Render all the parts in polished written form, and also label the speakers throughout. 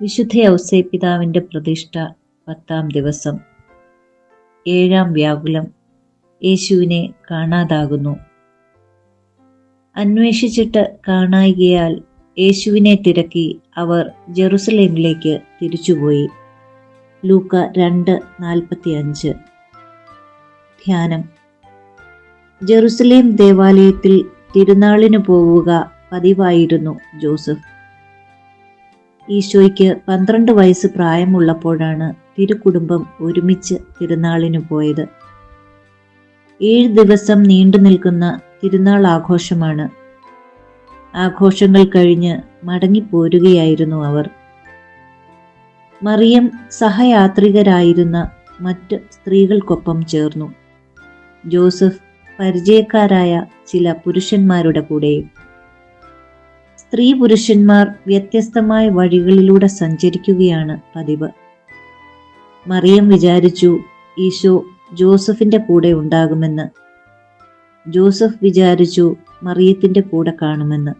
Speaker 1: വിശുദ്ധ ഔസേപ്പിതാവിൻ്റെ പ്രതിഷ്ഠ 10-ാം ദിവസം. 7-ാം വ്യാകുലം. യേശുവിനെ കാണാതാകുന്നു. അന്വേഷിച്ചിട്ട് കാണായികയാൽ യേശുവിനെ തിരക്കി അവർ ജെറുസലേമിലേക്ക് തിരിച്ചുപോയി. ലൂക്ക 2:45. ധ്യാനം. ജെറുസലേം ദേവാലയത്തിൽ തിരുനാളിന് പോവുക പതിവായിരുന്നു ജോസഫ്. ഈശോയ്ക്ക് 12 വയസ്സ് പ്രായമുള്ളപ്പോഴാണ് തിരുക്കുടുംബം ഒരുമിച്ച് തിരുനാളിന് പോയത്. 7 ദിവസം നീണ്ടു നിൽക്കുന്ന തിരുനാൾ ആഘോഷമാണ്. ആഘോഷങ്ങൾ കഴിഞ്ഞ് മടങ്ങിപ്പോരുകയായിരുന്നു അവർ. മറിയം സഹയാത്രികരായിരുന്ന മറ്റ് സ്ത്രീകൾക്കൊപ്പം ചേർന്നു. ജോസഫ് പരിചയക്കാരായ ചില പുരുഷന്മാരുടെ കൂടെയും. സ്ത്രീ പുരുഷന്മാർ വ്യത്യസ്തമായ വഴികളിലൂടെ സഞ്ചരിക്കുകയാണ് പതിവ്. മറിയം വിചാരിച്ചു ഈശോ ജോസഫിന്റെ കൂടെ ഉണ്ടാകുമെന്ന്. ജോസഫ് വിചാരിച്ചു മറിയത്തിന്റെ കൂടെ കാണുമെന്ന്.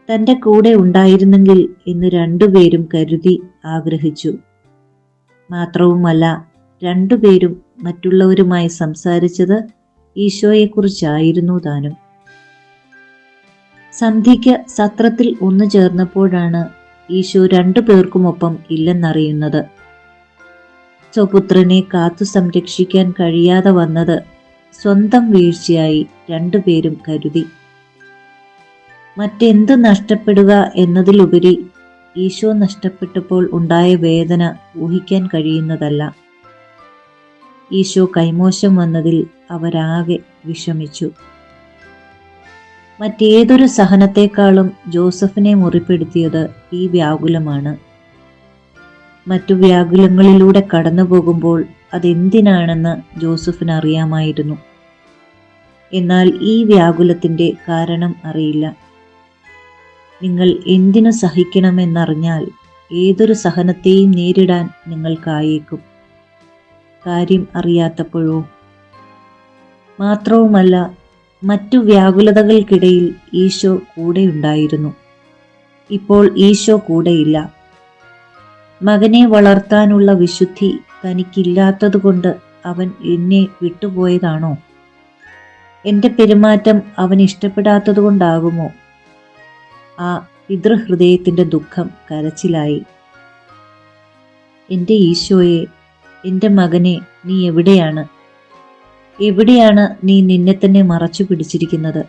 Speaker 1: തന്റെ കൂടെ ഉണ്ടായിരുന്നെങ്കിൽ എന്ന് രണ്ടുപേരും കരുതി ആഗ്രഹിച്ചു. മാത്രവുമല്ല, രണ്ടുപേരും മറ്റുള്ളവരുമായി സംസാരിച്ചത് ഈശോയെക്കുറിച്ചായിരുന്നു താനും. സന്ധ്യയ്ക്ക് സത്രത്തിൽ ഒന്നു ചേർന്നപ്പോഴാണ് ഈശോ 2 പേർക്കുമൊപ്പം ഇല്ലെന്നറിയുന്നത്. സ്വപുത്രനെ കാത്തു സംരക്ഷിക്കാൻ കഴിയാതെ വന്നത് സ്വന്തം വീഴ്ചയായി 2 പേരും കരുതി. മറ്റെന്ത് നഷ്ടപ്പെടുക എന്നതിലുപരി ഈശോ നഷ്ടപ്പെട്ടപ്പോൾ ഉണ്ടായ വേദന ഊഹിക്കാൻ കഴിയുന്നതല്ല. ഈശോ കൈമോശം വന്നതിൽ അവരാകെ വിഷമിച്ചു. മറ്റേതൊരു സഹനത്തെക്കാളും ജോസഫിനെ മുറിപ്പെടുത്തിയത് ഈ വ്യാകുലമാണ്. മറ്റു വ്യാകുലങ്ങളിലൂടെ കടന്നു പോകുമ്പോൾ അതെന്തിനാണെന്ന് ജോസഫിന് അറിയാമായിരുന്നു. എന്നാൽ ഈ വ്യാകുലത്തിന്റെ കാരണം അറിയില്ല. നിങ്ങൾ എന്തിനു സഹിക്കണമെന്നറിഞ്ഞാൽ ഏതൊരു സഹനത്തെയും നേരിടാൻ നിങ്ങൾക്കായേക്കും. കാര്യം അറിയാത്തപ്പോഴോ? മാത്രവുമല്ല, മറ്റു വ്യാകുലതകൾക്കിടയിൽ ഈശോ കൂടെയുണ്ടായിരുന്നു. ഇപ്പോൾ ഈശോ കൂടെയില്ല. മകനെ വളർത്താനുള്ള വിശുദ്ധി തനിക്കില്ലാത്തതുകൊണ്ട് അവൻ എന്നെ വിട്ടുപോയതാണോ? എന്റെ പെരുമാറ്റം അവൻ ഇഷ്ടപ്പെടാത്തതുകൊണ്ടാകുമോ? ആ പിതൃഹൃദയത്തിന്റെ ദുഃഖം കരച്ചിലായി. എന്റെ ഈശോയെ, എന്റെ മകനെ, നീ എവിടെയാണ്? എവിടെയാണ് നീ നിന്നെ തന്നെ മറച്ചു പിടിച്ചിരിക്കുന്നത്?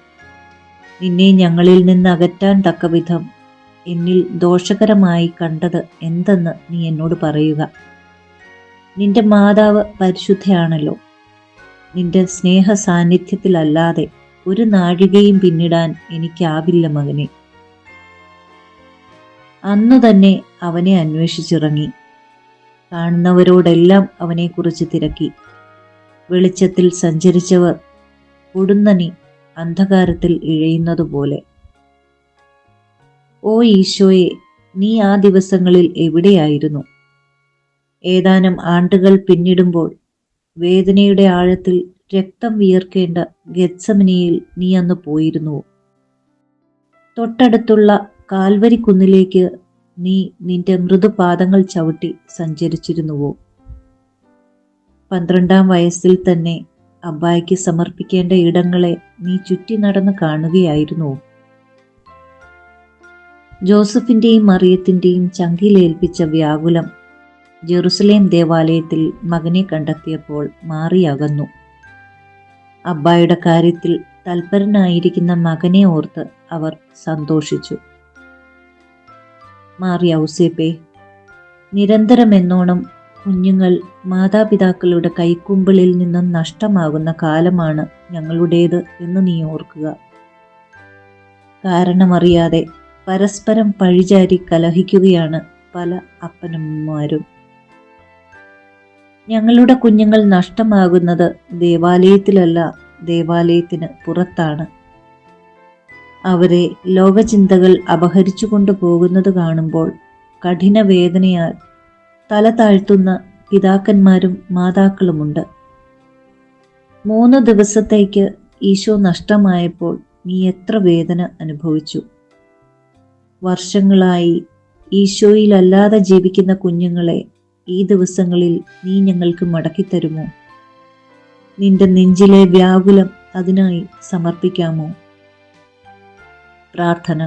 Speaker 1: നിന്നെ ഞങ്ങളിൽ നിന്ന് അകറ്റാൻ തക്കവിധം എന്നിൽ ദോഷകരമായി കണ്ടത് എന്തെന്ന് നീ എന്നോട് പറയുക. നിന്റെ മാതാവ് പരിശുദ്ധയാണല്ലോ. നിന്റെ സ്നേഹ സാന്നിധ്യത്തിലല്ലാതെ ഒരു നാഴികയും പിന്നിടാൻ എനിക്കാവില്ല മകനെ. അന്നു തന്നെ അവനെ അന്വേഷിച്ചിറങ്ങി. കാണുന്നവരോടെല്ലാം അവനെക്കുറിച്ച് തിരക്കി. വെളിച്ചത്തിൽ സഞ്ചരിച്ചവർ പൊടുന്നനെ അന്ധകാരത്തിൽ ഇഴയുന്നതുപോലെ. ഓ ഈശോയെ, നീ ആ ദിവസങ്ങളിൽ എവിടെയായിരുന്നു? ഏതാനും ആണ്ടുകൾ പിന്നിടുമ്പോൾ വേദനയുടെ ആഴത്തിൽ രക്തം വിയർക്കേണ്ട ഗെത്സമനിയിൽ നീ അന്ന് പോയിരുന്നുവോ? തൊട്ടടുത്തുള്ള കാൽവരി കുന്നിലേക്ക് നീ നിന്റെ മൃദുപാദങ്ങൾ ചവിട്ടി സഞ്ചരിച്ചിരുന്നുവോ? 12-ാം വയസ്സിൽ തന്നെ അബ്ബായ്ക്ക് സമർപ്പിക്കേണ്ട ഇടങ്ങളെ നീ ചുറ്റി നടന്ന് കാണുകയായിരുന്നുവോ? ജോസഫിന്റെയും മറിയത്തിന്റെയും ചങ്കിലേൽപ്പിച്ച വ്യാകുലം ജെറുസലേം ദേവാലയത്തിൽ മകനെ കണ്ടെത്തിയപ്പോൾ മാറിയകന്നു. അബ്ബായുടെ കാര്യത്തിൽ തൽപരനായിരിക്കുന്ന മകനെ ഓർത്ത് അവർ സന്തോഷിച്ചു. മാറി ഔസേപ്പേ, നിരന്തരമെന്നോണം കുഞ്ഞുങ്ങൾ മാതാപിതാക്കളുടെ കൈക്കുമ്പിളിൽ നിന്നും നഷ്ടമാകുന്ന കാലമാണ് ഞങ്ങളുടേത് എന്ന് നീ ഓർക്കുക. കാരണമറിയാതെ പരസ്പരം പഴിചാരി കലഹിക്കുകയാണ് പല അപ്പനമ്മമാരും. ഞങ്ങളുടെ കുഞ്ഞുങ്ങൾ നഷ്ടമാകുന്നത് ദേവാലയത്തിലല്ല, ദേവാലയത്തിന് പുറത്താണ്. അവരെ ലോകചിന്തകൾ അപഹരിച്ചു കൊണ്ടുപോകുന്നത് കാണുമ്പോൾ കഠിന വേദനയാൽ തല താഴ്ത്തുന്ന പിതാക്കന്മാരും മാതാക്കളുമുണ്ട്. 3 ദിവസത്തേക്ക് ഈശോ നഷ്ടമായപ്പോൾ നീ എത്ര വേദന അനുഭവിച്ചു. വർഷങ്ങളായി ഈശോയിലല്ലാതെ ജീവിക്കുന്ന കുഞ്ഞുങ്ങളെ ഈ ദിവസങ്ങളിൽ നീ ഞങ്ങൾക്ക് മടക്കിത്തരുമോ? നിന്റെ നെഞ്ചിലെ വ്യാകുലം അതിനായി സമർപ്പിക്കാമോ? പ്രാർത്ഥന.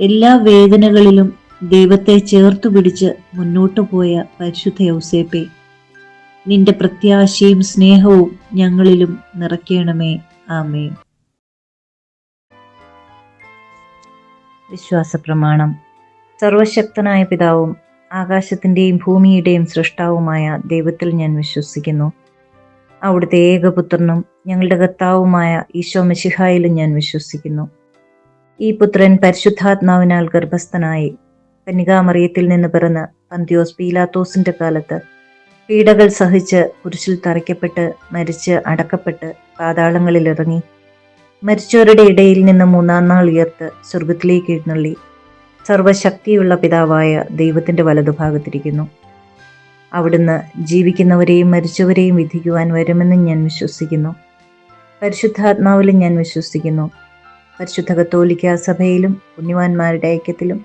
Speaker 1: എല്ലാ വേദനകളിലും ദൈവത്തെ ചേർത്തു പിടിച്ച് മുന്നോട്ടു പോയ പരിശുദ്ധ യൗസേപ്പേ, നിന്റെ പ്രത്യാശയും സ്നേഹവും ഞങ്ങളിലും നിറയ്ക്കണമേ. ആമേൻ. വിശ്വാസ പ്രമാണം. സർവശക്തനായ പിതാവും ആകാശത്തിൻ്റെയും ഭൂമിയുടെയും സൃഷ്ടാവുമായ ദൈവത്തിൽ ഞാൻ വിശ്വസിക്കുന്നു. അവിടുത്തെ ഏകപുത്രനും ഞങ്ങളുടെ കർത്താവുമായ ഈശോ മിശിഹായിലും ഞാൻ വിശ്വസിക്കുന്നു. ഈ പുത്രൻ പരിശുദ്ധാത്മാവിനാൽ ഗർഭസ്ഥനായി കന്യകാമറിയത്തിൽ നിന്ന് പിറന്ന് പന്തിയോസ് പീലാത്തോസിന്റെ കാലത്ത് പീഡകൾ സഹിച്ച് കുരിശിൽ തറയ്ക്കപ്പെട്ട് മരിച്ച് അടക്കപ്പെട്ട് പാതാളങ്ങളിലിറങ്ങി മരിച്ചവരുടെ ഇടയിൽ നിന്ന് മൂന്നാം നാൾ ഉയർത്ത് സ്വർഗത്തിലേക്ക് എഴുന്നള്ളി സർവശക്തിയുള്ള പിതാവായ ദൈവത്തിന്റെ വലതുഭാഗത്തിരിക്കുന്നു. അവിടുന്ന് ജീവിക്കുന്നവരെയും മരിച്ചവരെയും വിധിക്കുവാൻ വരുമെന്നും ഞാൻ വിശ്വസിക്കുന്നു. പരിശുദ്ധാത്മാവിലും ഞാൻ വിശ്വസിക്കുന്നു. പരിശുദ്ധ കത്തോലിക്കാ സഭയിലും പുണ്യവാന്മാരുടെ ഐക്യത്തിലും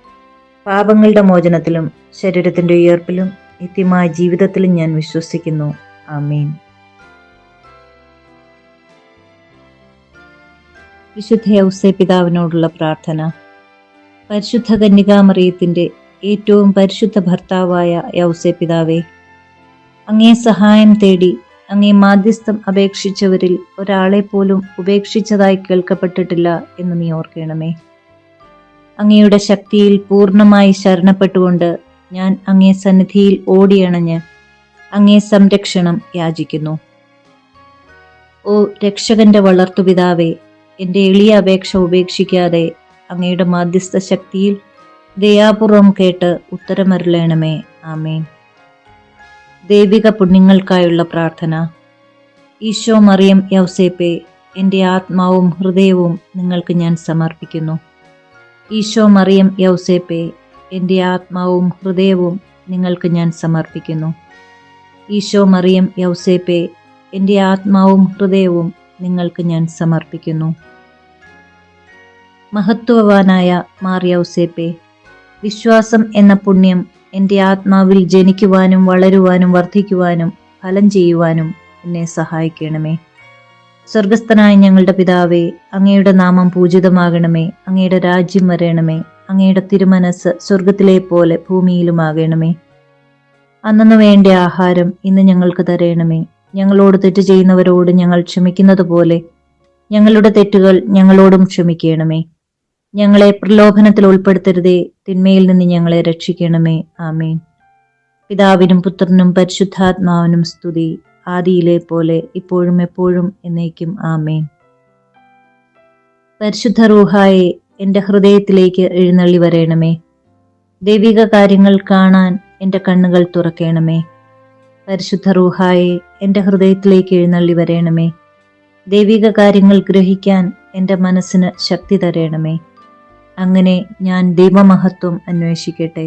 Speaker 1: പാപങ്ങളുടെ മോചനത്തിലും ശരീരത്തിന്റെ ഉയർപ്പിലും നിത്യമായ ജീവിതത്തിലും ഞാൻ വിശ്വസിക്കുന്നു. ആമേൻ. വിശുദ്ധ യൗസേപ്പിതാവിനോടുള്ള പ്രാർത്ഥന. പരിശുദ്ധ കന്യകാമറിയത്തിന്റെ ഏറ്റവും പരിശുദ്ധ ഭർത്താവായ യൗസേപ്പിതാവേ, അങ്ങേ സഹായം തേടി അങ്ങേ മാധ്യസ്ഥം അപേക്ഷിച്ചവരിൽ ഒരാളെ പോലും ഉപേക്ഷിച്ചതായി കേൾക്കപ്പെട്ടിട്ടില്ല എന്ന് നീ ഓർക്കണമേ. അങ്ങയുടെ ശക്തിയിൽ പൂർണ്ണമായി ശരണപ്പെട്ടുകൊണ്ട് ഞാൻ അങ്ങേ സന്നിധിയിൽ ഓടിയണഞ്ഞ് അങ്ങേ സംരക്ഷണം യാചിക്കുന്നു. ഓ രക്ഷകന്റെ വളർത്തുപിതാവേ, എൻ്റെ എളിയ അപേക്ഷ ഉപേക്ഷിക്കാതെ അങ്ങയുടെ മാധ്യസ്ഥ ശക്തിയിൽ ദയാപൂർവം കേട്ട് ഉത്തരമരുളണമേ. ആമേൻ. ദൈവിക പുണ്യങ്ങൾക്കായുള്ള പ്രാർത്ഥന. ഈശോ മറിയം യൗസേപ്പേ, എൻ്റെ ആത്മാവും ഹൃദയവും നിങ്ങൾക്ക് ഞാൻ സമർപ്പിക്കുന്നു. ഈശോ മറിയം യൗസേപ്പേ, എൻ്റെ ആത്മാവും ഹൃദയവും നിങ്ങൾക്ക് ഞാൻ സമർപ്പിക്കുന്നു. ഈശോ മറിയം യൗസേപ്പേ, എൻ്റെ ആത്മാവും ഹൃദയവും നിങ്ങൾക്ക് ഞാൻ സമർപ്പിക്കുന്നു. മഹത്വവാനായ മാർ യൗസേപ്പേ, വിശ്വാസം എന്ന പുണ്യം എൻ്റെ ആത്മാവിൽ ജനിക്കുവാനും വളരുവാനും വർദ്ധിക്കുവാനും ഫലം ചെയ്യുവാനും എന്നെ സഹായിക്കണമേ. സ്വർഗസ്ഥനായ ഞങ്ങളുടെ പിതാവേ, അങ്ങയുടെ നാമം പൂജിതമാകണമേ. അങ്ങയുടെ രാജ്യം വരണമേ. അങ്ങയുടെ തിരുമനസ് സ്വർഗത്തിലെ പോലെ ഭൂമിയിലുമാകണമേ. അന്നു വേണ്ട ആഹാരം ഇന്ന് ഞങ്ങൾക്ക് തരണമേ. ഞങ്ങളോട് തെറ്റ് ചെയ്യുന്നവരോട് ഞങ്ങൾ ക്ഷമിക്കുന്നത് പോലെ ഞങ്ങളുടെ തെറ്റുകൾ ഞങ്ങളോടും ക്ഷമിക്കണമേ. ഞങ്ങളെ പ്രലോഭനത്തിൽ ഉൾപ്പെടുത്തരുതേ, തിന്മയിൽ നിന്ന് ഞങ്ങളെ രക്ഷിക്കണമേ. ആമേൻ. പിതാവിനും പുത്രനും പരിശുദ്ധാത്മാവിനും സ്തുതി, ആദിയിലെ പോലെ ഇപ്പോഴും എപ്പോഴും എന്നേക്കും. ആമേൻ. പരിശുദ്ധ റൂഹായെ എൻ്റെ ഹൃദയത്തിലേക്ക് എഴുന്നള്ളി വരേണമേ. ദൈവിക കാര്യങ്ങൾ കാണാൻ എൻ്റെ കണ്ണുകൾ തുറക്കണമേ. പരിശുദ്ധ റൂഹായെ എൻ്റെ ഹൃദയത്തിലേക്ക് എഴുന്നള്ളി വരേണമേ. ദൈവിക കാര്യങ്ങൾ ഗ്രഹിക്കാൻ എൻ്റെ മനസ്സിന് ശക്തി തരേണമേ. അങ്ങനെ ഞാൻ ദൈവമഹത്വം അന്വേഷിക്കട്ടെ.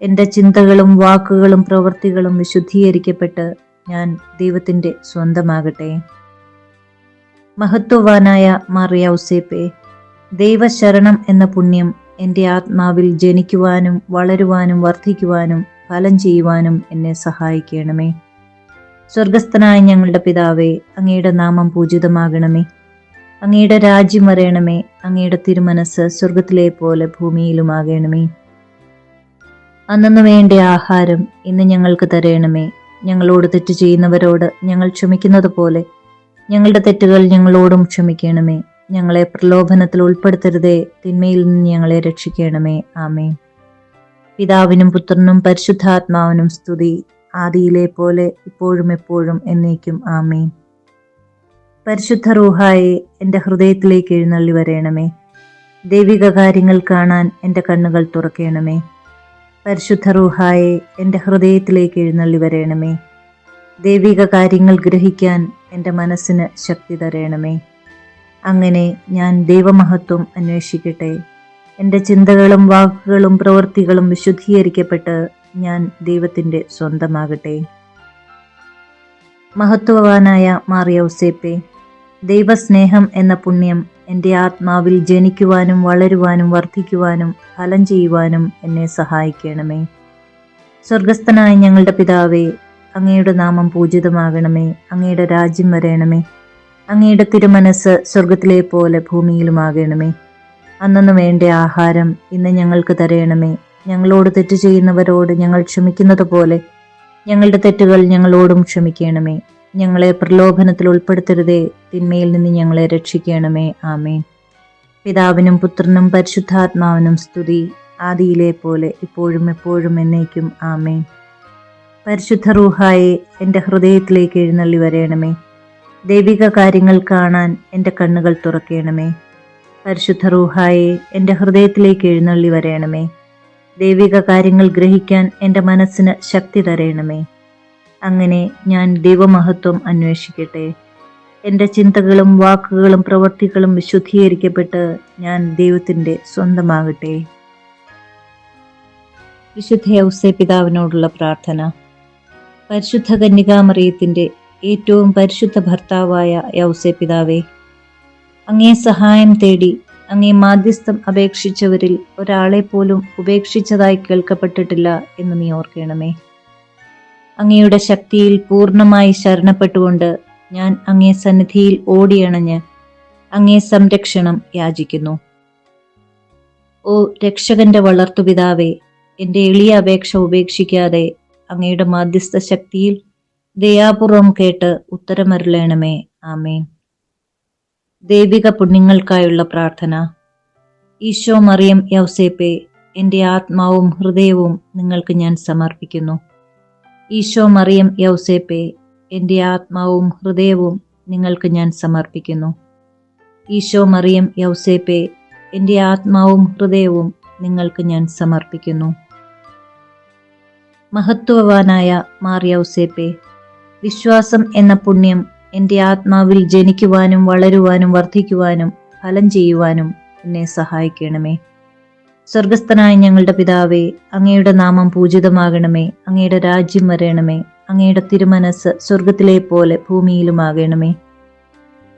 Speaker 1: എൻ്റെ ചിന്തകളും വാക്കുകളും പ്രവൃത്തികളും വിശുദ്ധീകരിക്കപ്പെട്ട് ഞാൻ ദൈവത്തിൻ്റെ സ്വന്തമാകട്ടെ. മഹത്വവാനായ മാർ യൗസേപ്പേ, ദൈവശരണം എന്ന പുണ്യം എൻ്റെ ആത്മാവിൽ ജനിക്കുവാനും വളരുവാനും വർദ്ധിക്കുവാനും ഫലം ചെയ്യുവാനും എന്നെ സഹായിക്കണമേ. സ്വർഗസ്ഥനായ ഞങ്ങളുടെ പിതാവേ, അങ്ങയുടെ നാമം പൂജിതമാകണമേ. അങ്ങയുടെ രാജ്യം വരയണമേ. അങ്ങയുടെ തിരുമനസ് സ്വർഗത്തിലെ പോലെ ഭൂമിയിലുമാകണമേ. അന്നു വേണ്ട ആഹാരം ഇന്ന് ഞങ്ങൾക്ക് തരയണമേ. ഞങ്ങളോട് തെറ്റ് ചെയ്യുന്നവരോട് ഞങ്ങൾ ക്ഷമിക്കുന്നത് പോലെ ഞങ്ങളുടെ തെറ്റുകൾ ഞങ്ങളോടും ക്ഷമിക്കണമേ. ഞങ്ങളെ പ്രലോഭനത്തിൽ ഉൾപ്പെടുത്തരുതേ, തിന്മയിൽ നിന്ന് ഞങ്ങളെ രക്ഷിക്കണമേ. ആമേൻ. പിതാവിനും പുത്രനും പരിശുദ്ധാത്മാവിനും സ്തുതി, ആദിയിലെ പോലെ ഇപ്പോഴും എപ്പോഴും എന്നേക്കും. ആമേൻ. പരിശുദ്ധ റൂഹായെ എൻ്റെ ഹൃദയത്തിലേക്ക് എഴുന്നള്ളി വരയണമേ. ദൈവിക കാര്യങ്ങൾ കാണാൻ എൻ്റെ കണ്ണുകൾ തുറക്കണമേ. പരിശുദ്ധ റൂഹായെ എൻ്റെ ഹൃദയത്തിലേക്ക് എഴുന്നള്ളി വരയണമേ. ദൈവിക കാര്യങ്ങൾ ഗ്രഹിക്കാൻ എൻ്റെ മനസ്സിന് ശക്തി തരയണമേ. അങ്ങനെ ഞാൻ ദൈവമഹത്വം അന്വേഷിക്കട്ടെ. എൻ്റെ ചിന്തകളും വാക്കുകളും പ്രവൃത്തികളും വിശുദ്ധീകരിക്കപ്പെട്ട് ഞാൻ ദൈവത്തിൻ്റെ സ്വന്തമാകട്ടെ. മഹത്വവാനായ മാർ യൗസേപ്പേ, ദൈവസ്നേഹം എന്ന പുണ്യം എൻ്റെ ആത്മാവിൽ ജനിക്കുവാനും വളരുവാനും വർദ്ധിക്കുവാനും ഫലം ചെയ്യുവാനും എന്നെ സഹായിക്കണമേ. സ്വർഗസ്ഥനായ ഞങ്ങളുടെ പിതാവേ, അങ്ങയുടെ നാമം പൂജിതമാകണമേ. അങ്ങയുടെ രാജ്യം വരേണമേ. അങ്ങയുടെ തിരുമനസ് സ്വർഗത്തിലെ പോലെ ഭൂമിയിലുമാകണമേ. അന്നന്ന് വേണ്ട ആഹാരം ഇന്ന് ഞങ്ങൾക്ക് തരയണമേ. ഞങ്ങളോട് തെറ്റ് ചെയ്യുന്നവരോട് ഞങ്ങൾ ക്ഷമിക്കുന്നത് പോലെ ഞങ്ങളുടെ തെറ്റുകൾ ഞങ്ങളോടും ക്ഷമിക്കണമേ. ഞങ്ങളെ പ്രലോഭനത്തിൽ ഉൾപ്പെടുത്തരുതേ, തിന്മയിൽ നിന്ന് ഞങ്ങളെ രക്ഷിക്കണമേ. ആമേൻ. പിതാവിനും പുത്രനും പരിശുദ്ധാത്മാവിനും സ്തുതി, ആദിയിലെ പോലെ ഇപ്പോഴും എപ്പോഴും എന്നേക്കും. ആമേൻ. പരിശുദ്ധ റൂഹായെ എൻ്റെ ഹൃദയത്തിലേക്ക് എഴുന്നള്ളി വരയണമേ. ദൈവിക കാര്യങ്ങൾ കാണാൻ എൻ്റെ കണ്ണുകൾ തുറക്കണമേ. പരിശുദ്ധ റൂഹായെ എൻ്റെ ഹൃദയത്തിലേക്ക് എഴുന്നള്ളി വരയണമേ. ദൈവിക കാര്യങ്ങൾ ഗ്രഹിക്കാൻ എൻ്റെ മനസ്സിന് ശക്തി തരയണമേ. അങ്ങനെ ഞാൻ ദൈവമഹത്വം അന്വേഷിക്കട്ടെ. എൻ്റെ ചിന്തകളും വാക്കുകളും പ്രവൃത്തികളും വിശുദ്ധീകരിക്കപ്പെട്ട് ഞാൻ ദൈവത്തിൻ്റെ സ്വന്തമാകട്ടെ. വിശുദ്ധ ഔസേപ്പിതാവിനോടുള്ള പ്രാർത്ഥന. പരിശുദ്ധ കന്യകാമറിയത്തിൻ്റെ ഏറ്റവും പരിശുദ്ധ ഭർത്താവായ ഔസേപ്പിതാവേ, അങ്ങേ സഹായം തേടി അങ്ങേ മാധ്യസ്ഥം അപേക്ഷിച്ചവരിൽ ഒരാളെ പോലും ഉപേക്ഷിച്ചതായി കേൾക്കപ്പെട്ടിട്ടില്ല എന്ന് നീ ഓർക്കണമേ. അങ്ങയുടെ ശക്തിയിൽ പൂർണ്ണമായി ശരണപ്പെട്ടുകൊണ്ട് ഞാൻ അങ്ങേ സന്നിധിയിൽ ഓടിയണഞ്ഞ് അങ്ങേ സംരക്ഷണം യാചിക്കുന്നു. ഓ രക്ഷകന്റെ വളർത്തുപിതാവേ, എൻ്റെ എളിയ അപേക്ഷ ഉപേക്ഷിക്കാതെ അങ്ങയുടെ മാധ്യസ്ഥ ശക്തിയിൽ ദയാപൂർവം കേട്ട് ഉത്തരമരുളണമേ. ആമേൻ. ദൈവിക പുണ്യങ്ങൾക്കായുള്ള പ്രാർത്ഥന. ഈശോ, മറിയം, യൗസേപ്പേ, എൻ്റെ ആത്മാവും ഹൃദയവും നിങ്ങൾക്ക് ഞാൻ സമർപ്പിക്കുന്നു. ഈശോ, മറിയം, യൗസേപ്പേ, എൻ്റെ ആത്മാവും ഹൃദയവും നിങ്ങൾക്ക് ഞാൻ സമർപ്പിക്കുന്നു. ഈശോ, മറിയം, യൗസേപ്പേ, എൻ്റെ ആത്മാവും ഹൃദയവും നിങ്ങൾക്ക് ഞാൻ സമർപ്പിക്കുന്നു. മഹത്വവാനായ മാർ യൗസേപ്പേ, വിശ്വാസം എന്ന പുണ്യം എൻ്റെ ആത്മാവിൽ ജനിക്കുവാനും വളരുവാനും വർദ്ധിക്കുവാനും ഫലം ചെയ്യുവാനും എന്നെ സഹായിക്കണമേ. സ്വർഗസ്ഥനായ ഞങ്ങളുടെ പിതാവേ, അങ്ങയുടെ നാമം പൂജിതമാകണമേ. അങ്ങയുടെ രാജ്യം വരേണമേ. അങ്ങയുടെ തിരുമനസ് സ്വർഗത്തിലെ പോലെ ഭൂമിയിലുമാകണമേ.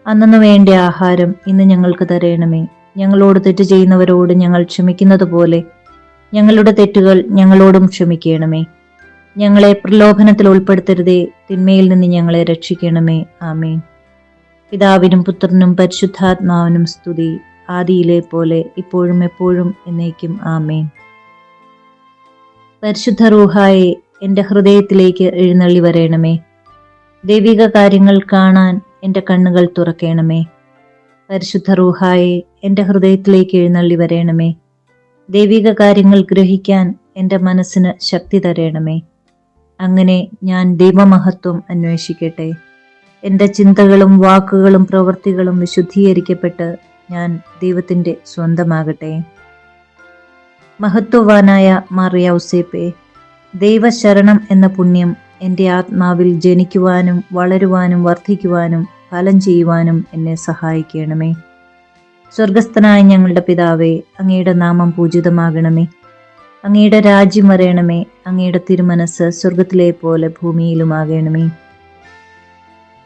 Speaker 1: അന്നന്ന് വേണ്ട ആഹാരം ഇന്ന് ഞങ്ങൾക്ക് തരയണമേ. ഞങ്ങളോട് തെറ്റ് ചെയ്യുന്നവരോട് ഞങ്ങൾ ക്ഷമിക്കുന്നത് പോലെ ഞങ്ങളുടെ തെറ്റുകൾ ഞങ്ങളോടും ക്ഷമിക്കണമേ. ഞങ്ങളെ പ്രലോഭനത്തിൽ ഉൾപ്പെടുത്തരുതേ, തിന്മയിൽ നിന്ന് ഞങ്ങളെ രക്ഷിക്കണമേ. ആമേൻ. പിതാവിനും പുത്രനും പരിശുദ്ധാത്മാവിനും സ്തുതി, ആദിയിലെ പോലെ ഇപ്പോഴും എപ്പോഴും എന്നേക്കും. ആമേൻ. പരിശുദ്ധ റൂഹായെ എൻ്റെ ഹൃദയത്തിലേക്ക് എഴുന്നള്ളി വരയണമേ. ദൈവിക കാര്യങ്ങൾ കാണാൻ എൻ്റെ കണ്ണുകൾ തുറക്കണമേ. പരിശുദ്ധ റൂഹായെ എൻ്റെ ഹൃദയത്തിലേക്ക് എഴുന്നള്ളി വരയണമേ. ദൈവിക കാര്യങ്ങൾ ഗ്രഹിക്കാൻ എൻ്റെ മനസ്സിന് ശക്തി തരയണമേ. അങ്ങനെ ഞാൻ ദൈവമഹത്വം അന്വേഷിക്കട്ടെ. എൻ്റെ ചിന്തകളും വാക്കുകളും പ്രവൃത്തികളും വിശുദ്ധീകരിക്കപ്പെട്ട് ഞാൻ ദൈവത്തിൻ്റെ സ്വന്തമാകട്ടെ. മഹത്വവാനായ മാർ യൗസേപ്പേ, ദൈവശരണം എന്ന പുണ്യം എൻ്റെ ആത്മാവിൽ ജനിക്കുവാനും വളരുവാനും വർദ്ധിക്കുവാനും ഫലം ചെയ്യുവാനും എന്നെ സഹായിക്കണമേ. സ്വർഗസ്ഥനായ ഞങ്ങളുടെ പിതാവേ, അങ്ങയുടെ നാമം പൂജിതമാകണമേ. അങ്ങയുടെ രാജ്യം വരേണമേ. അങ്ങയുടെ തിരുമനസ് സ്വർഗത്തിലെ പോലെ ഭൂമിയിലുമാകണമേ.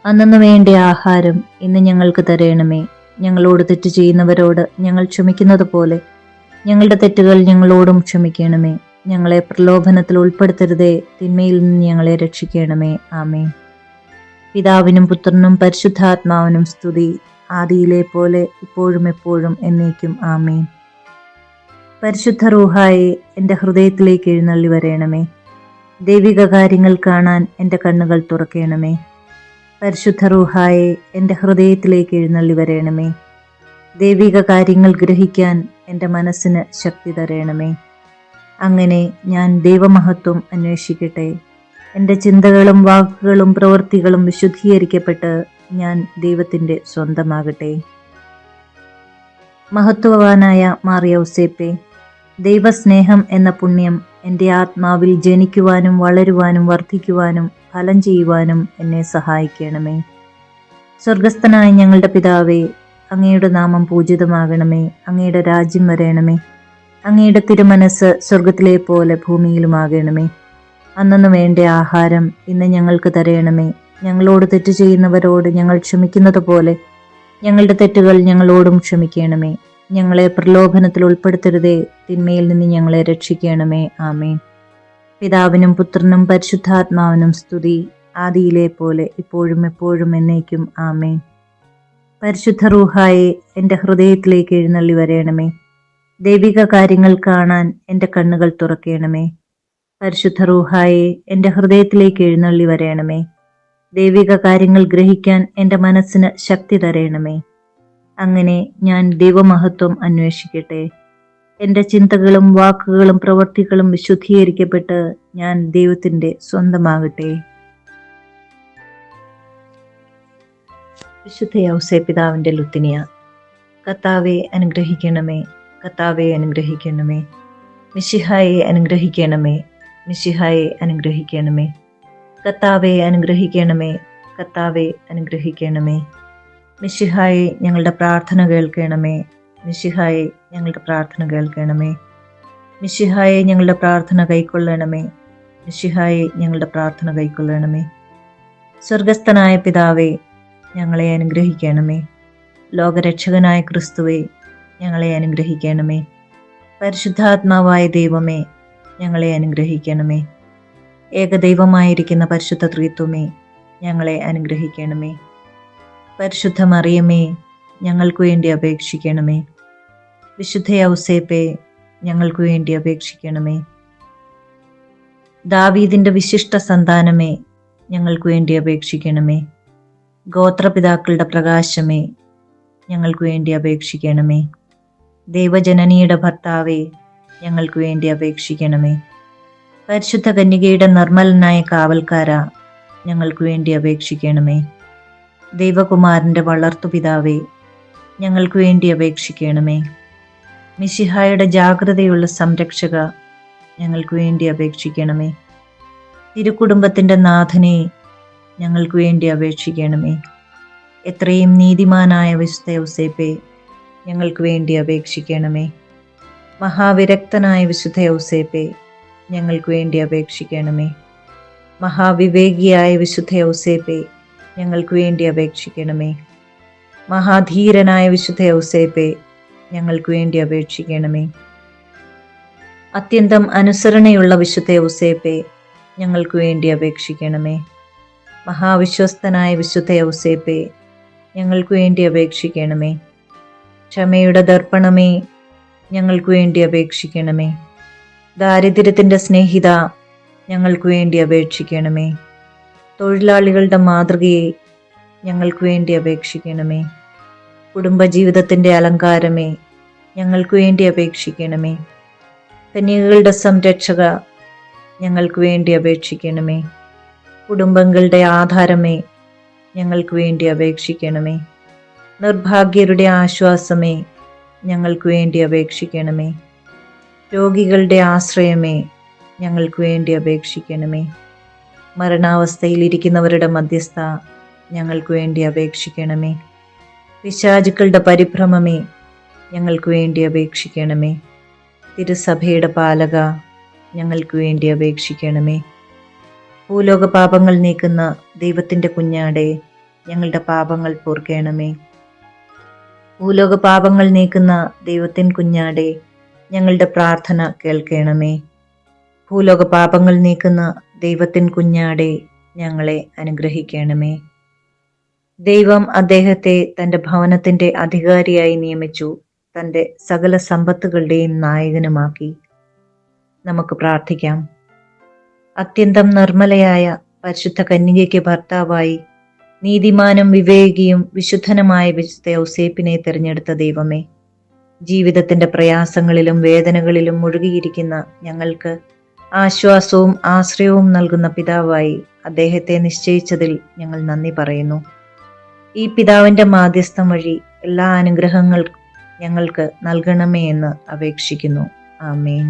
Speaker 1: അന്നന്ന് വേണ്ട ആഹാരം ഇന്ന് ഞങ്ങൾക്ക് തരയണമേ. ഞങ്ങളോട് തെറ്റ് ചെയ്യുന്നവരോട് ഞങ്ങൾ ക്ഷമിക്കുന്നത് പോലെ ഞങ്ങളുടെ തെറ്റുകൾ ഞങ്ങളോടും ക്ഷമിക്കണമേ. ഞങ്ങളെ പ്രലോഭനത്തിൽ ഉൾപ്പെടുത്തരുതേ, തിന്മയിൽ നിന്ന് ഞങ്ങളെ രക്ഷിക്കണമേ. ആമേൻ. പിതാവിനും പുത്രനും പരിശുദ്ധാത്മാവിനും സ്തുതി, ആദിയിലെ പോലെ ഇപ്പോഴും എപ്പോഴും എന്നേക്കും. ആമേൻ. പരിശുദ്ധ റൂഹായെ എൻ്റെ ഹൃദയത്തിലേക്ക് എഴുന്നള്ളി വരയണമേ. ദൈവിക കാര്യങ്ങൾ കാണാൻ എൻ്റെ കണ്ണുകൾ തുറക്കണമേ. പരിശുദ്ധ റൂഹായെ എൻ്റെ ഹൃദയത്തിലേക്ക് എഴുന്നള്ളി വരയണമേ. ദൈവിക കാര്യങ്ങൾ ഗ്രഹിക്കാൻ എൻ്റെ മനസ്സിന് ശക്തി തരയണമേ. അങ്ങനെ ഞാൻ ദൈവമഹത്വം അന്വേഷിക്കട്ടെ. എൻ്റെ ചിന്തകളും വാക്കുകളും പ്രവൃത്തികളും വിശുദ്ധീകരിക്കപ്പെട്ട് ഞാൻ ദൈവത്തിൻ്റെ സ്വന്തമാകട്ടെ. മഹത്വവാനായ മാർ യൗസേപ്പേ, ദൈവസ്നേഹം എന്ന പുണ്യം എൻ്റെ ആത്മാവിൽ ജനിക്കുവാനും വളരുവാനും വർദ്ധിക്കുവാനും ഫലം ചെയ്യുവാനും എന്നെ സഹായിക്കണമേ. സ്വർഗസ്ഥനായ ഞങ്ങളുടെ പിതാവേ, അങ്ങയുടെ നാമം പൂജിതമാകണമേ. അങ്ങയുടെ രാജ്യം വരേണമേ. അങ്ങയുടെ തിരുമനസ് സ്വർഗത്തിലെ പോലെ ഭൂമിയിലുമാകണമേ. അന്നന്ന് വേണ്ട ആഹാരം ഇന്ന് ഞങ്ങൾക്ക് തരയണമേ. ഞങ്ങളോട് തെറ്റ് ചെയ്യുന്നവരോട് ഞങ്ങൾ ക്ഷമിക്കുന്നത് പോലെ ഞങ്ങളുടെ തെറ്റുകൾ ഞങ്ങളോടും ക്ഷമിക്കണമേ. ഞങ്ങളെ പ്രലോഭനത്തിൽ ഉൾപ്പെടുത്തരുതേ, തിന്മയിൽ നിന്ന് ഞങ്ങളെ രക്ഷിക്കണമേ. ആമേൻ. പിതാവിനും പുത്രനും പരിശുദ്ധാത്മാവിനും സ്തുതി, ആദിയിലെ പോലെ ഇപ്പോഴും എപ്പോഴും എന്നേക്കും. ആമേൻ. പരിശുദ്ധ റൂഹായെ എൻ്റെ ഹൃദയത്തിലേക്ക് എഴുന്നള്ളി വരയണമേ. ദൈവിക കാര്യങ്ങൾ കാണാൻ എൻ്റെ കണ്ണുകൾ തുറക്കണമേ. പരിശുദ്ധ റൂഹായെ എൻ്റെ ഹൃദയത്തിലേക്ക് എഴുന്നള്ളി വരയണമേ. ദൈവിക കാര്യങ്ങൾ ഗ്രഹിക്കാൻ എൻ്റെ മനസ്സിന് ശക്തി തരയണമേ. അങ്ങനെ ഞാൻ ദൈവമഹത്വം അന്വേഷിക്കട്ടെ. എൻ്റെ ചിന്തകളും വാക്കുകളും പ്രവൃത്തികളും വിശുദ്ധീകരിക്കപ്പെട്ട് ഞാൻ ദൈവത്തിൻ്റെ സ്വന്തമാകട്ടെ. വിശുദ്ധ യൗസേപ്പിതാവിൻ്റെ ലുത്തിനിയ. കർത്താവെ അനുഗ്രഹിക്കണമേ, കർത്താവെ അനുഗ്രഹിക്കണമേ. മിശിഹായെ അനുഗ്രഹിക്കണമേ, മിശിഹായെ അനുഗ്രഹിക്കണമേ. കർത്താവെ അനുഗ്രഹിക്കണമേ, കർത്താവെ അനുഗ്രഹിക്കണമേ. മിശിഹായെ ഞങ്ങളുടെ പ്രാർത്ഥന കേൾക്കണമേ, മിശിഹായെ ഞങ്ങളുടെ പ്രാർത്ഥന കേൾക്കണമേ. മിശിഹായെ ഞങ്ങളുടെ പ്രാർത്ഥന കൈക്കൊള്ളണമേ, മിശിഹായെ ഞങ്ങളുടെ പ്രാർത്ഥന കൈക്കൊള്ളണമേ. സ്വർഗസ്ഥനായ പിതാവേ, ഞങ്ങളെ അനുഗ്രഹിക്കണമേ. ലോകരക്ഷകനായ ക്രിസ്തുവേ, ഞങ്ങളെ അനുഗ്രഹിക്കണമേ. പരിശുദ്ധാത്മാവായ ദൈവമേ, ഞങ്ങളെ അനുഗ്രഹിക്കണമേ. ഏകദൈവമായിരിക്കുന്ന പരിശുദ്ധ ത്രിത്വമേ, ഞങ്ങളെ അനുഗ്രഹിക്കണമേ. പരിശുദ്ധ മറിയമേ, ഞങ്ങൾക്കു വേണ്ടി അപേക്ഷിക്കണമേ. വിശുദ്ധ യൗസേപ്പേ, ഞങ്ങൾക്കു വേണ്ടി അപേക്ഷിക്കണമേ. ദാവീദിന്റെ വിശിഷ്ട സന്താനമേ, ഞങ്ങൾക്കു വേണ്ടി അപേക്ഷിക്കണമേ. ഗോത്രപിതാക്കളുടെ പ്രകാശമേ, ഞങ്ങൾക്കു വേണ്ടി അപേക്ഷിക്കണമേ. ദൈവജനനിയുടെ ഭർത്താവേ, ഞങ്ങൾക്കു വേണ്ടി അപേക്ഷിക്കണമേ. പരിശുദ്ധ കന്യകയുടെ നിർമ്മലനായ കാവൽക്കാര, ഞങ്ങൾക്കു വേണ്ടി അപേക്ഷിക്കണമേ. ദൈവകുമാരന്റെ വളർത്തുപിതാവേ, ഞങ്ങൾക്കു വേണ്ടി അപേക്ഷിക്കണമേ. മിശിഹായുടെ ജാഗ്രതയുള്ള സംരക്ഷക, ഞങ്ങൾക്കു വേണ്ടി അപേക്ഷിക്കണമേ. തിരുക്കുടുംബത്തിന്റെ നാഥനെ, ഞങ്ങൾക്കു വേണ്ടി അപേക്ഷിക്കണമേ. എത്രയും നീതിമാനായ വിശുദ്ധ യൗസേപ്പേ, ഞങ്ങൾക്ക് വേണ്ടി അപേക്ഷിക്കണമേ. മഹാവിരക്തനായ വിശുദ്ധ യൗസേപ്പേ, ഞങ്ങൾക്ക് വേണ്ടി അപേക്ഷിക്കണമേ. മഹാവിവേകിയായ വിശുദ്ധ യൗസേപ്പേ, ഞങ്ങൾക്ക് വേണ്ടി അപേക്ഷിക്കണമേ. മഹാധീരനായ വിശുദ്ധ യൗസേപ്പേ, ഞങ്ങൾക്ക് വേണ്ടി അപേക്ഷിക്കണമേ. അത്യന്തം അനുസരണയുള്ള വിശുദ്ധ യൗസേപ്പേ, ഞങ്ങൾക്ക് വേണ്ടി അപേക്ഷിക്കണമേ. മഹാവിശ്വസ്തനായ വിശുദ്ധ യൗസേപ്പേ, ഞങ്ങൾക്ക് വേണ്ടി അപേക്ഷിക്കണമേ. ക്ഷമയുടെ ദർപ്പണമേ, ഞങ്ങൾക്ക് വേണ്ടി അപേക്ഷിക്കണമേ. ദാരിദ്ര്യത്തിൻ്റെ സ്നേഹിത, ഞങ്ങൾക്ക് വേണ്ടി അപേക്ഷിക്കണമേ. തൊഴിലാളികളുടെ മാതൃകയെ, ഞങ്ങൾക്ക് വേണ്ടി അപേക്ഷിക്കണമേ. കുടുംബജീവിതത്തിൻ്റെ അലങ്കാരമേ, ഞങ്ങൾക്ക് വേണ്ടി അപേക്ഷിക്കണമേ. കന്യകകളുടെ സംരക്ഷക, ഞങ്ങൾക്ക് വേണ്ടി അപേക്ഷിക്കണമേ. കുടുംബങ്ങളുടെ ആധാരമേ, ഞങ്ങൾക്ക് വേണ്ടി അപേക്ഷിക്കണമേ. നിർഭാഗ്യരുടെ ആശ്വാസമേ, ഞങ്ങൾക്ക് വേണ്ടി അപേക്ഷിക്കണമേ. രോഗികളുടെ ആശ്രയമേ, ഞങ്ങൾക്ക് വേണ്ടി അപേക്ഷിക്കണമേ. മരണാവസ്ഥയിലിരിക്കുന്നവരുടെ മധ്യസ്ഥ, ഞങ്ങൾക്ക് വേണ്ടി അപേക്ഷിക്കണമേ. പിശാചുക്കളുടെ പരിഭ്രമമേ, ഞങ്ങൾക്ക് വേണ്ടി അപേക്ഷിക്കണമേ. തിരുസഭയുടെ പാലക, ഞങ്ങൾക്ക് വേണ്ടി അപേക്ഷിക്കണമേ. ഭൂലോക പാപങ്ങൾ നീക്കുന്ന ദൈവത്തിൻ്റെ കുഞ്ഞാടെ, ഞങ്ങളുടെ പാപങ്ങൾ പൊറുക്കണമേ. ഭൂലോക പാപങ്ങൾ നീക്കുന്ന ദൈവത്തിൻ കുഞ്ഞാടെ, ഞങ്ങളുടെ പ്രാർത്ഥന കേൾക്കണമേ. ഭൂലോക പാപങ്ങൾ നീക്കുന്ന ദൈവത്തിൻ കുഞ്ഞാടെ, ഞങ്ങളെ അനുഗ്രഹിക്കണമേ. ദൈവം അദ്ദേഹത്തെ തൻ്റെ ഭവനത്തിൻ്റെ അധികാരിയായി നിയമിച്ചു, തൻ്റെ സകല സമ്പത്തുകളുടെയും നായകനുമാക്കി. നമുക്ക് പ്രാർത്ഥിക്കാം. അത്യന്തം നിർമ്മലയായ പരിശുദ്ധ കന്യകയ്ക്ക് ഭർത്താവായി നീതിമാനും വിവേകിയും വിശുദ്ധനുമായ വിശുദ്ധ യൗസേപ്പിനെ തിരഞ്ഞെടുത്ത ദൈവമേ, ജീവിതത്തിന്റെ പ്രയാസങ്ങളിലും വേദനകളിലും മുഴുകിയിരിക്കുന്ന ഞങ്ങൾക്ക് ആശ്വാസവും ആശ്രയവും നൽകുന്ന പിതാവായി അദ്ദേഹത്തെ നിശ്ചയിച്ചതിൽ ഞങ്ങൾ നന്ദി പറയുന്നു. ഈ പിതാവിന്റെ മാധ്യസ്ഥം വഴി എല്ലാ അനുഗ്രഹങ്ങൾക്കും ഞങ്ങൾക്ക് നൽകണമേ എന്ന് അപേക്ഷിക്കുന്നു. ആമേൻ.